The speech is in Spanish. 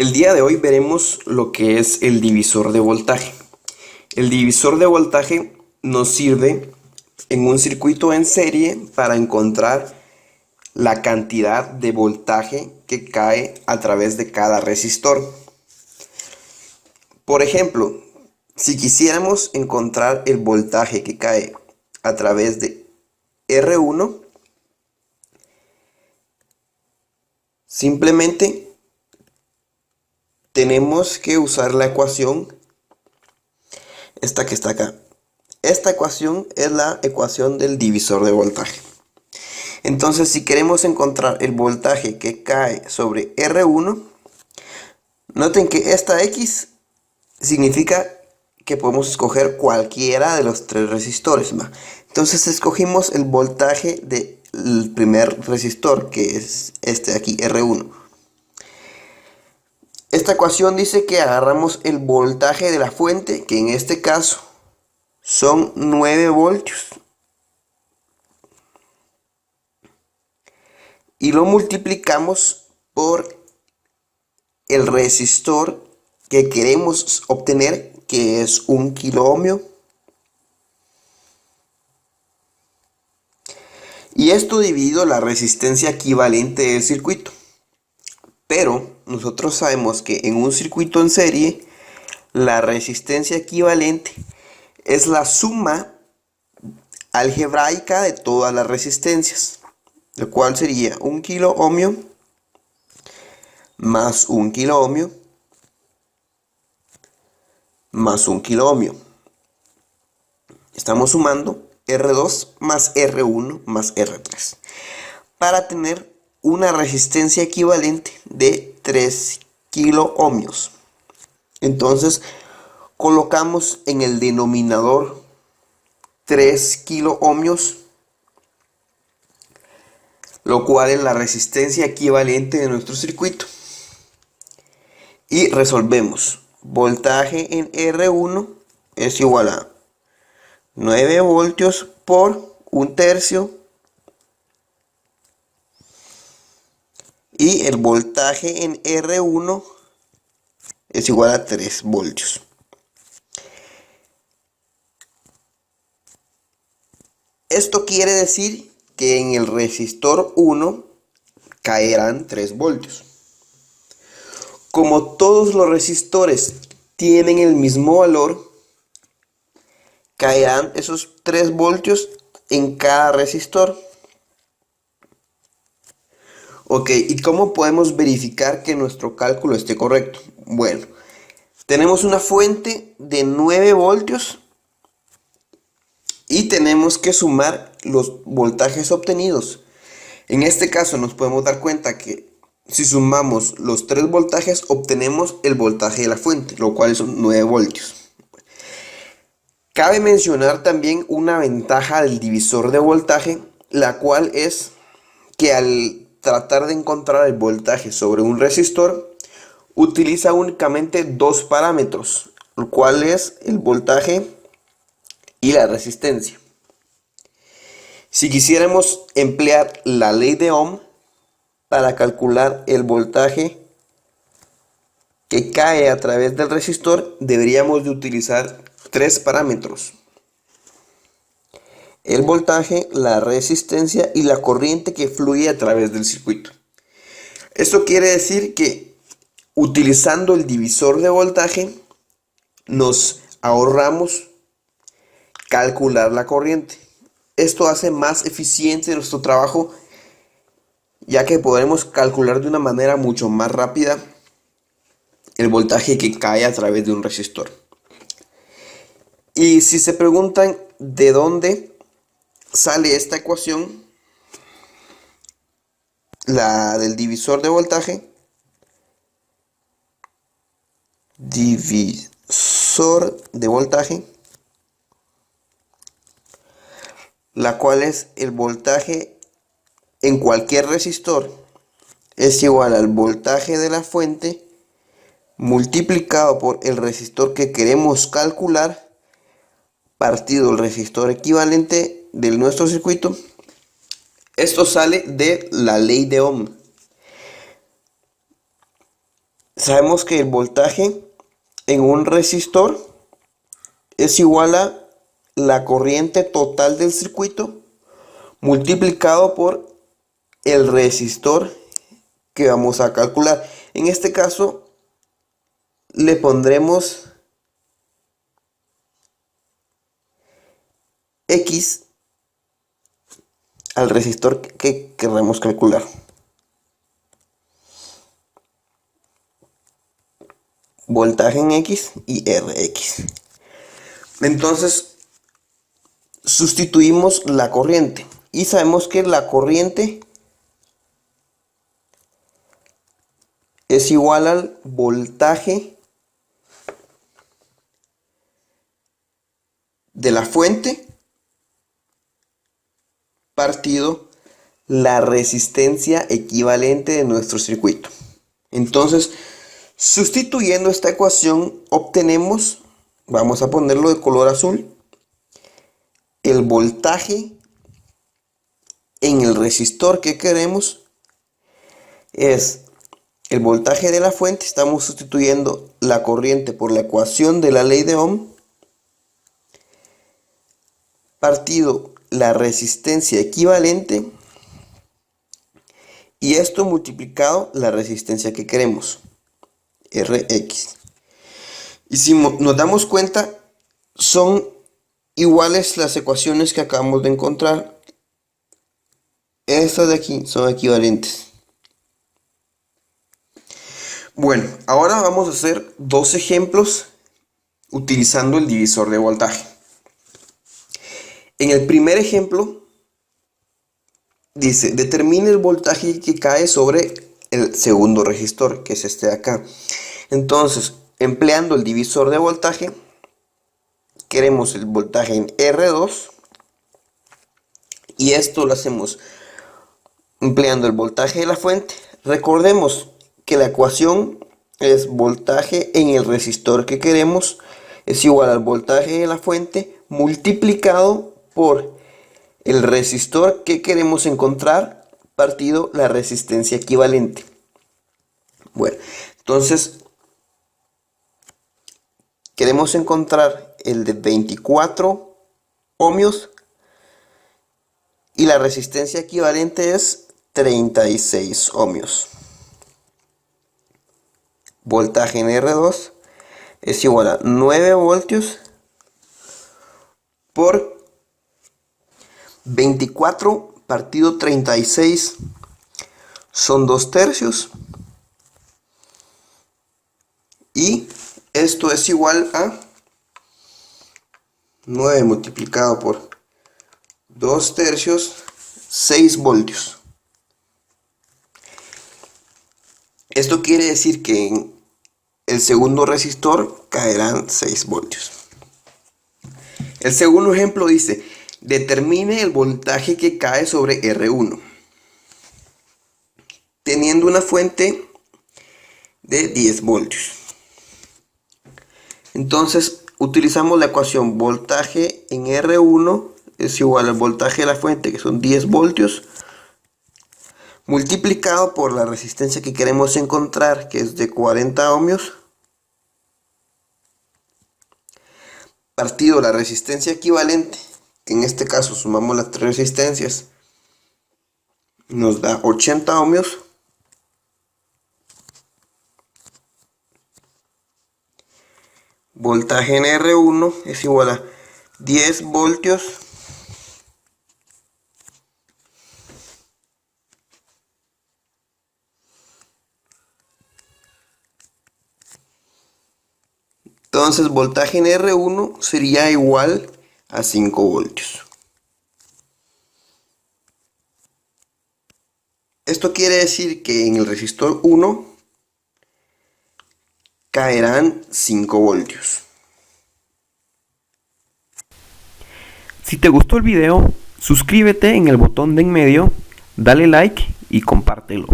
El día de hoy veremos lo que es el divisor de voltaje. El divisor de voltaje nos sirve en un circuito en serie para encontrar la cantidad de voltaje que cae a través de cada resistor. Por ejemplo, si quisiéramos encontrar el voltaje que cae a través de R1, simplemente tenemos que usar la ecuación, esta que está acá. Esta ecuación es la ecuación del divisor de voltaje. Entonces, si queremos encontrar el voltaje que cae sobre R1, noten que esta X significa que podemos escoger cualquiera de los tres resistores. Entonces escogimos el voltaje del primer resistor, que es este de aquí, R1. Esta ecuación dice que agarramos el voltaje de la fuente, que en este caso son 9 voltios, y lo multiplicamos por el resistor que queremos obtener, que es 1 kilo ohmio. Y esto dividido la resistencia equivalente del circuito. Pero nosotros sabemos que en un circuito en serie, la resistencia equivalente es la suma algebraica de todas las resistencias, lo cual sería 1 kilo ohmio más 1 kilo ohmio más 1 kilo ohmio. Estamos sumando R2 más R1 más R3 para tener una resistencia equivalente de 3 kilo ohmios. Entonces colocamos en el denominador 3 kilo ohmios, lo cual es la resistencia equivalente de nuestro circuito, y resolvemos. Voltaje en R1 es igual a 9 voltios por 1/3, y el voltaje en R1 es igual a 3 voltios. Esto quiere decir que en el resistor 1 caerán 3 voltios. Como todos los resistores tienen el mismo valor, caerán esos 3 voltios en cada resistor. Ok, ¿y cómo podemos verificar que nuestro cálculo esté correcto? Bueno, tenemos una fuente de 9 voltios y tenemos que sumar los voltajes obtenidos. En este caso nos podemos dar cuenta que si sumamos los 3 voltajes obtenemos el voltaje de la fuente, lo cual son 9 voltios. Cabe mencionar también una ventaja del divisor de voltaje, la cual es que al tratar de encontrar el voltaje sobre un resistor, utiliza únicamente dos parámetros, el cual es el voltaje y la resistencia. Si quisiéramos emplear la ley de Ohm para calcular el voltaje que cae a través del resistor, deberíamos de utilizar tres parámetros: el voltaje, la resistencia y la corriente que fluye a través del circuito. Esto quiere decir que utilizando el divisor de voltaje nos ahorramos calcular la corriente. Esto hace más eficiente nuestro trabajo, ya que podremos calcular de una manera mucho más rápida el voltaje que cae a través de un resistor. Y si se preguntan de dónde sale esta ecuación, la del divisor de voltaje, la cual es el voltaje en cualquier resistor es igual al voltaje de la fuente multiplicado por el resistor que queremos calcular partido el resistor equivalente de nuestro circuito. Esto sale de la ley de Ohm. sabemos que el voltaje en un resistor es igual a la corriente total del circuito multiplicado por el resistor que vamos a calcular. En este caso le pondremos X al resistor que queremos calcular. Voltaje en X y Rx. Entonces sustituimos la corriente y sabemos que la corriente es igual al voltaje de la fuente partido la resistencia equivalente de nuestro circuito. Entonces, sustituyendo esta ecuación, obtenemos, vamos a ponerlo de color azul, el voltaje en el resistor que queremos es el voltaje de la fuente. Estamos sustituyendo la corriente por la ecuación de la ley de Ohm partido la resistencia equivalente y esto multiplicado la resistencia que queremos, Rx. Y si nos damos cuenta, son iguales las ecuaciones que acabamos de encontrar. Estas de aquí son equivalentes. Bueno, ahora vamos a hacer dos ejemplos utilizando el divisor de voltaje. En el primer ejemplo dice, determine el voltaje que cae sobre el segundo resistor, que es este de acá. Entonces, empleando el divisor de voltaje, queremos el voltaje en R2 y esto lo hacemos empleando el voltaje de la fuente. Recordemos que la ecuación es voltaje en el resistor que queremos es igual al voltaje de la fuente multiplicado por el resistor que queremos encontrar partido la resistencia equivalente. Bueno, entonces queremos encontrar el de 24 ohmios y la resistencia equivalente es 36 ohmios. Voltaje en R2 es igual a 9 voltios por 24 partido 36 son 2/3 y esto es igual a 9 multiplicado por 2/3, 6 voltios. Esto quiere decir que en el segundo resistor caerán 6 voltios. El segundo ejemplo dice, determine el voltaje que cae sobre R1, teniendo una fuente de 10 voltios. Entonces, utilizamos la ecuación voltaje en R1 es igual al voltaje de la fuente, que son 10 voltios, multiplicado por la resistencia que queremos encontrar, que es de 40 ohmios, partido la resistencia equivalente, que en este caso sumamos las tres resistencias, nos da 80 ohmios, voltaje en R1 es igual a 10 voltios entonces voltaje en R1 sería igual a 5 voltios. Esto quiere decir que en el resistor 1 caerán 5 voltios. Si te gustó el video, suscríbete en el botón de en medio, dale like y compártelo.